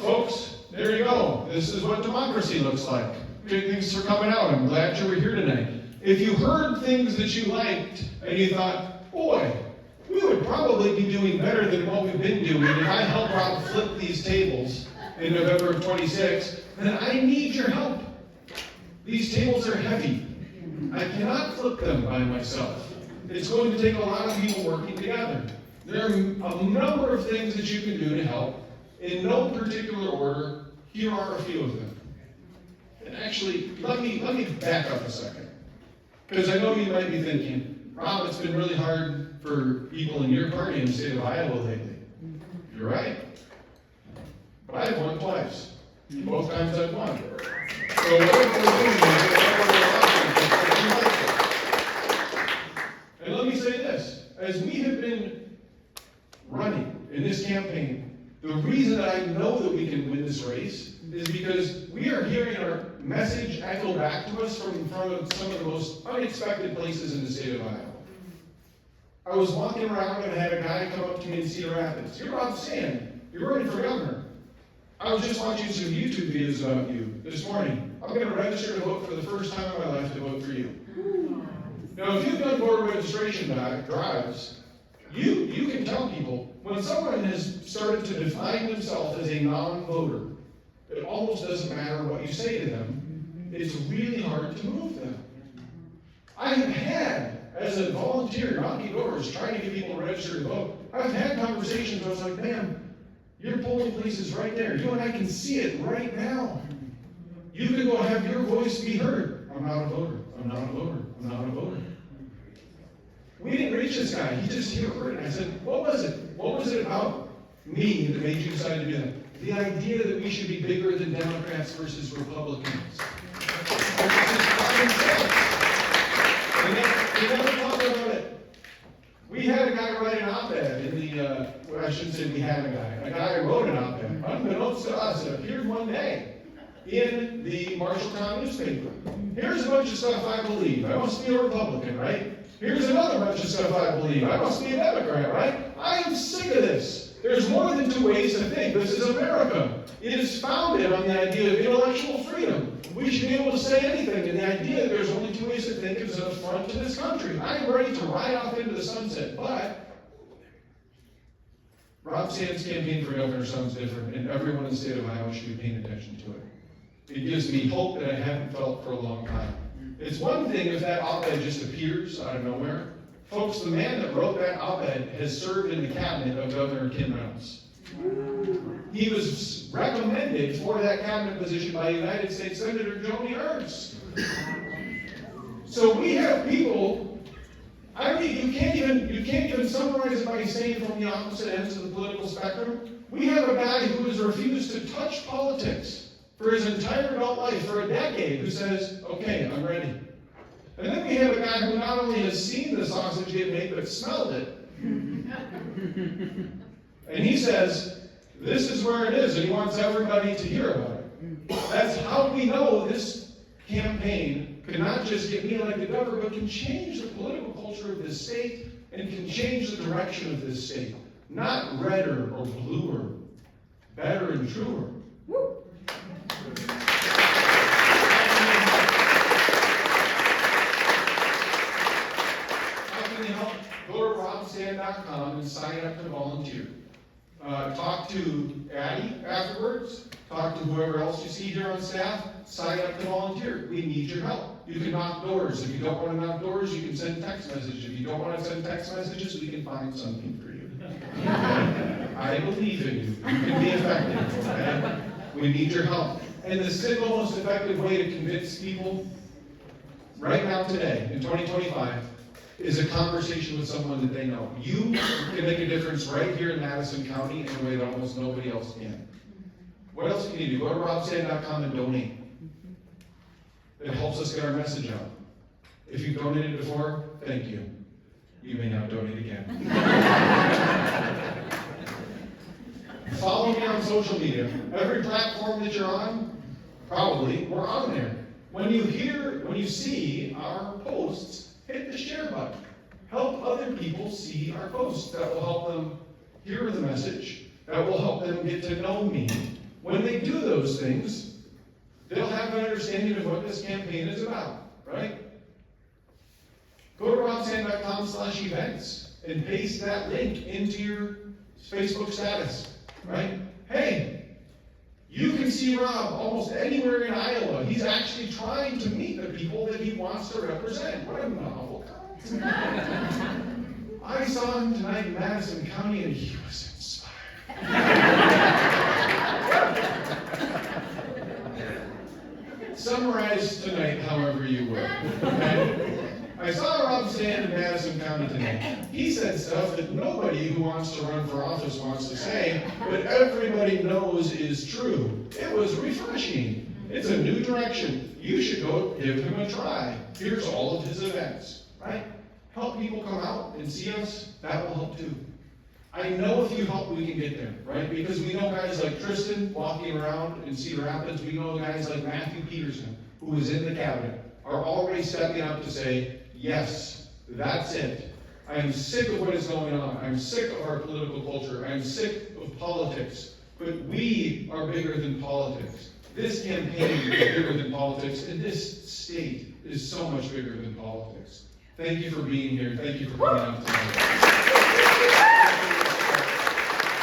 Folks, there you go. This is what democracy looks like. Good things for coming out. I'm glad you were here tonight. If you heard things that you liked and you thought, boy, we would probably be doing better than what we've been doing if I help Rob flip these tables in November of 26, then I need your help. These tables are heavy. I cannot flip them by myself. It's going to take a lot of people working together. There are a number of things that you can do to help. In no particular order, here are a few of them. And actually, let me back up a second. Because I know you might be thinking, Rob, it's been really hard for people in your party in the state of Iowa lately. You're right. But I've won twice. Both times I've won. So whatever we're doing, and let me say this, as we have been running in this campaign, the reason that I know that we can win this race is because we are hearing our message echo back to us from some of the most unexpected places in the state of Iowa. I was walking around and I had a guy come up to me in Cedar Rapids. You're Rob Sand. You're running for governor. I was just watching some YouTube videos about you this morning. I'm going to register to vote for the first time in my life to vote for you. Now, if you've done voter registration drives, you can tell people when someone has started to define themselves as a non-voter, it almost doesn't matter what you say to them. It's really hard to move them. I have had, as a volunteer knocking doors, trying to get people to register to vote, I've had conversations where I was like, man, your polling place is right there. You and I can see it right now. You can go have your voice be heard. I'm not a voter. I'm not a voter. I'm not a voter. We didn't reach this guy. He just heard it. I said, what was it? What was it about me that made you decide to do that? The idea that we should be bigger than Democrats versus Republicans. And then we never talked about it. We had a guy write an op-ed in the, well, I shouldn't say we had a guy. A guy wrote an op-ed, unbeknownst to us, it appeared one day in the Marshalltown newspaper. Here's a bunch of stuff I believe. I must be a Republican, right? Here's another bunch of stuff I believe. I must be a Democrat, right? I am sick of this. There's more than two ways to think. This is America. It is founded on the idea of intellectual freedom. We should be able to say anything, and the idea that there's only two ways to think is an affront to this country. I am ready to ride off into the sunset, but Rob Sand's campaign for governor sounds different, and everyone in the state of Iowa should be paying attention to it. It gives me hope that I haven't felt for a long time. It's one thing if that op-ed just appears out of nowhere. Folks, the man that wrote that op-ed has served in the cabinet of Governor Kim Reynolds. He was recommended for that cabinet position by United States Senator Joni Ernst. So we have people, I mean, you can't even summarize it by saying from the opposite ends of the political spectrum. We have a guy who has refused to touch politics for his entire adult life, for a decade, who says, okay, I'm ready. And then we have a guy who not only has seen the sausage get made, but smelled it. And he says, this is where it is, and he wants everybody to hear about it. That's how we know this campaign can not just get me elected governor, but can change the political culture of this state and can change the direction of this state. Not redder or bluer, better and truer. How can you help? Go to robsand.com and sign up to volunteer. Talk to Addie afterwards. Talk to whoever else you see here on staff. Sign up to volunteer. We need your help. You can knock doors. If you don't want to knock doors, you can send text messages. If you don't want to send text messages, we can find something for you. I believe in you. You can be effective. Okay? We need your help. And the single most effective way to convince people right now, today, in 2025, is a conversation with someone that they know. You can make a difference right here in Madison County in a way that almost nobody else can. What else can you do? Go to robsand.com and donate. It helps us get our message out. If you've donated before, thank you. You may now donate again. Follow me on social media. Every platform that you're on, probably, we're on there. When you see our posts, hit the share button. Help other people see our posts. That will help them hear the message. That will help them get to know me. when they do those things, they'll have an understanding of what this campaign is about, right? Go to robsand.com/events and paste that link into your Facebook status, right? Hey, you can see Rob almost anywhere in Iowa. He's actually trying to meet the people that he wants to represent. What a novel concept. I saw him tonight in Madison County and he was inspired. Summarize tonight however you will. Okay? I saw Rob Sand in Madison County tonight. He said stuff that nobody who wants to run for office wants to say, but everybody knows is true. It was refreshing. It's a new direction. You should go give him a try. Here's all of his events, right? Help people come out and see us. That will help too. I know if you help, we can get there, right? Because we know guys like Tristan walking around in Cedar Rapids. We know guys like Matthew Peterson, who is in the cabinet, are already stepping up to say, yes, that's it. I am sick of what is going on. I'm sick of our political culture. I'm sick of politics. But we are bigger than politics. This campaign is bigger than politics, and this state is so much bigger than politics. Thank you for being here. Thank you for coming out tonight.